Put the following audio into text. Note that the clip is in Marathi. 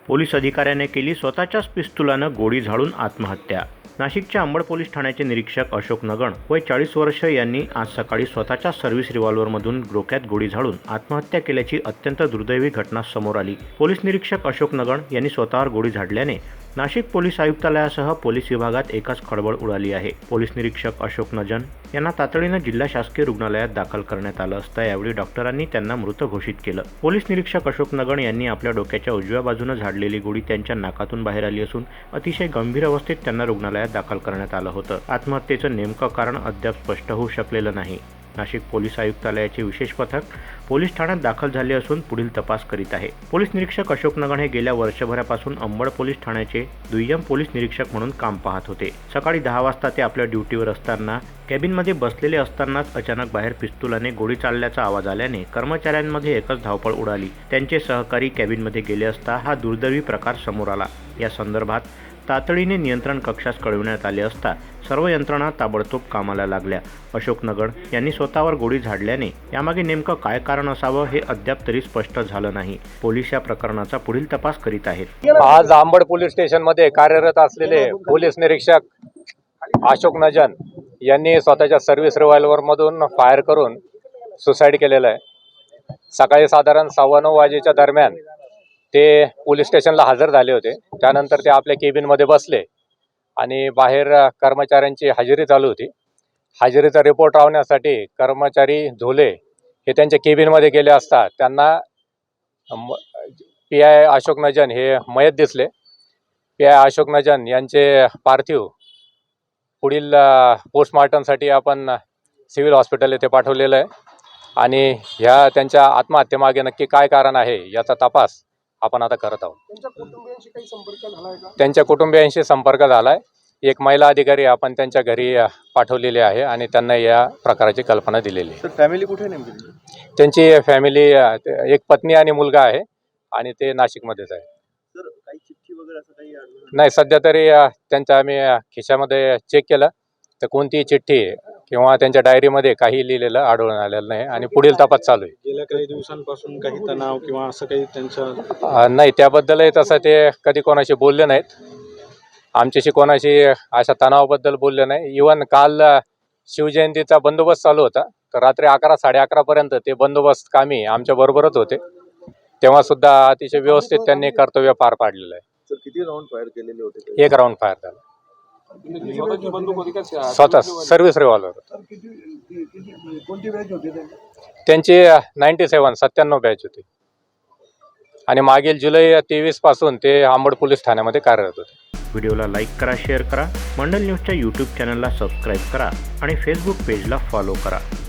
पोलीस अधिकाऱ्याने केली स्वतःच्याच पिस्तुलानं गोळी झाडून आत्महत्या। नाशिकच्या अंबड पोलीस ठाण्याचे निरीक्षक अशोक नगण वय 40 वर्ष यांनी आज सकाळी स्वतःच्या सर्व्हिस रिव्हॉल्व्हरमधून डोक्यात गोळी झाडून आत्महत्या केल्याची अत्यंत दुर्दैवी घटना समोर आली। पोलीस निरीक्षक अशोक नगण यांनी स्वतःवर गोळी झाडल्याने नाशिक पोलीस आयुक्तालयासह पोलीस विभागात एकच खळबळ उडाली आहे। पोलीस निरीक्षक अशोक नगण यांना तातडीने जिल्हा शासकीय रुग्णालयात दाखल करण्यात आलं असता यावेळी डॉक्टरांनी त्यांना मृत घोषित केलं। पोलीस निरीक्षक अशोक नगण यांनी आपल्या डोक्याच्या उजव्या बाजूने झाडलेली गोळी त्यांच्या नाकातून बाहेर आली असून अतिशय गंभीर अवस्थेत त्यांना रुग्णालयात दाखल करण्यात आलं होतं। आत्महत्येचं नेमकं कारण अद्याप स्पष्ट होऊ शकलेलं नाही। नाशिक पोलीस आयुक्तालयाचे विशेष पथक पोलीस ठाण्यात दाखल झाले असून पुढील तपास करीत आहे। पोलीस निरीक्षक अशोक नगण हे गेल्या वर्षभरापासून अंबड पोलीस ठाण्याचे दुय्यम पोलीस निरीक्षक म्हणून काम पाहत होते। सकाळी 10 वाजता ते आपल्या ड्युटीवर असताना कॅबिनमध्ये बसलेले असतानाच अचानक बाहेर पिस्तुलाने गोळी चालल्याचा आवाज आल्याने कर्मचाऱ्यांमध्ये एकच धावपळ उडाली। त्यांचे सहकारी कॅबिनमध्ये गेले असता हा दुर्दैवी प्रकार समोर आला। या संदर्भात तातडीने नियंत्रण कक्षास कळविण्यात आले असता सर्व यंत्रणा ताबडतोब कामाला लागल्या। अशोक नगण यांनी स्वतःवर गोळी झाडल्याने यामागे नेमकं काय कारण असावं हे अद्याप तरी स्पष्ट झालं नाही। पोलीस या प्रकरणाचा पुढील तपास करीत आहेत। आज अंबड पोलीस स्टेशनमध्ये कार्यरत असलेले पोलीस निरीक्षक अशोक नगण यांनी स्वतःच्या सर्व्हिस रिव्हॉल्व्हरमधून फायर करून सुसाईड केलेलं आहे। सकाळी साधारण 9:15 वाजेच्या दरम्यान ते पोलीस स्टेशनला हजर झाले होते। त्यानंतर ते आपल्या केबिनमध्ये बसले आणि बाहेर कर्मचाऱ्यांची हजेरी चालू होती। हजेरीचा रिपोर्ट लावण्यासाठी कर्मचारी झोले हे त्यांच्या केबिनमध्ये गेले असता त्यांना PI अशोक नगण हे मयत दिसले। PI अशोक नगण यांचे पार्थिव पुढील पोस्टमॉर्टमसाठी आपण सिव्हिल हॉस्पिटल येथे पाठवलेलं आहे आणि ह्या त्यांच्या आत्महत्येमागे नक्की काय कारण आहे याचा तपास आपण आता करत आहोत। त्यांच्या कुटुंबियांशी संपर्क झालाय। एक महिला अधिकारी आपण त्यांच्या घरी पाठवलेली आहे आणि त्यांना या प्रकारची कल्पना दिलेली आहे। फॅमिली कुठे नेमकी? त्यांची फॅमिली एक पत्नी आणि मुलगा आहे आणि ते नाशिकमध्येच आहे। सर काही चिठ्ठी वगैरे असं काही आढळलं नाही, सध्या तरी त्यांच्या आम्ही खिशामध्ये चेक केलं तर कोणतीही चिठ्ठी किंवा त्यांच्या डायरीमध्ये काही लिहिलेलं आढळून आलेलं नाही आणि पुढील तपास चालू आहे। गेल्या काही दिवसांपासून काही तणाव किंवा असं काही त्यांच्या नाही, त्याबद्दलही तसं ते कधी कोणाशी बोलले नाहीत। आमच्याशी कोणाशी अशा तणावाबद्दल बोलले नाही। इव्हन काल शिवजयंतीचा बंदोबस्त चालू होता तर रात्री 11 साडे 11 पर्यंत ते बंदोबस्त कामी आमच्या बरोबरच होते। तेव्हा सुद्धा अतिशय व्यवस्थित त्यांनी कर्तव्य पार पाडलेलं आहे। सर किती राऊंड फायर केलेले होते? एक राऊंड फायर झाला। स्वतः सर्व्हिस रिव्हॉल्व्हर कोणती बॅच होती त्यांची 97 बॅच होती आणि मागील जुलै 23 पासून ते अंबड पोलीस ठाण्यामध्ये कार्यरत होते। व्हिडिओला लाईक करा, शेअर करा, मंडल न्यूजच्या YouTube चॅनलला सबस्क्राईब करा आणि फेसबुक पेजला फॉलो करा।